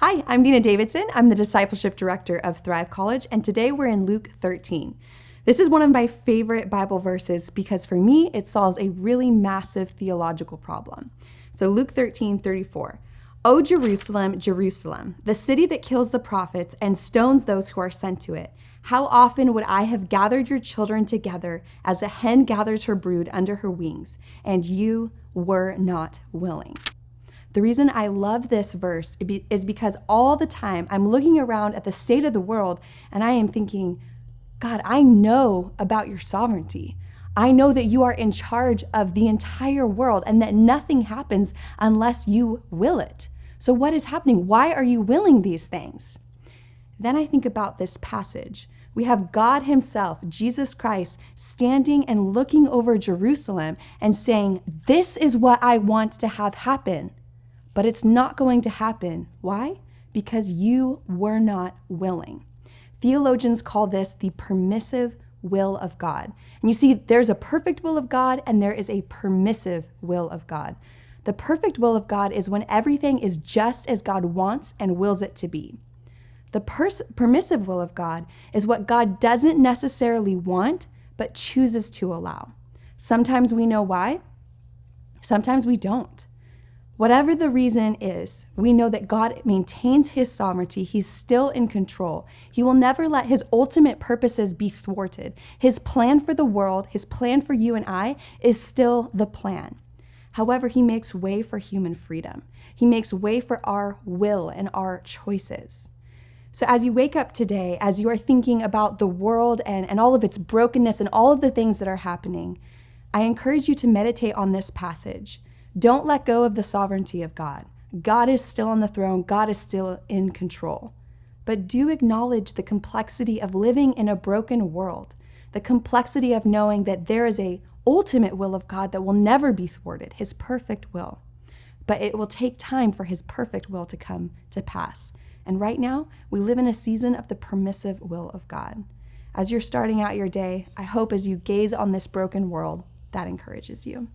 Hi, I'm Dena Davidson. I'm the Discipleship Director of Thrive College, and today we're in Luke 13. This is one of my favorite Bible verses because for me, it solves a really massive theological problem. So Luke 13:34. O Jerusalem, Jerusalem, the city that kills the prophets and stones those who are sent to it. How often would I have gathered your children together as a hen gathers her brood under her wings, and you were not willing. The reason I love this verse is because all the time I'm looking around at the state of the world and I am thinking, God, I know about your sovereignty. I know that you are in charge of the entire world and that nothing happens unless you will it. So what is happening? Why are you willing these things? Then I think about this passage. We have God himself, Jesus Christ, standing and looking over Jerusalem and saying, this is what I want to have happen. But it's not going to happen. Why? Because you were not willing. Theologians call this the permissive will of God. And you see, there's a perfect will of God and there is a permissive will of God. The perfect will of God is when everything is just as God wants and wills it to be. The permissive will of God is what God doesn't necessarily want, but chooses to allow. Sometimes we know why, sometimes we don't. Whatever the reason is, we know that God maintains his sovereignty. He's still in control. He will never let his ultimate purposes be thwarted. His plan for the world, his plan for you and I, is still the plan. However, he makes way for human freedom. He makes way for our will and our choices. So as you wake up today, as you are thinking about the world and all of its brokenness and all of the things that are happening, I encourage you to meditate on this passage. Don't let go of the sovereignty of God. God is still on the throne. God is still in control. But do acknowledge the complexity of living in a broken world, the complexity of knowing that there is an ultimate will of God that will never be thwarted, his perfect will. But it will take time for his perfect will to come to pass. And right now, we live in a season of the permissive will of God. As you're starting out your day, I hope as you gaze on this broken world, that encourages you.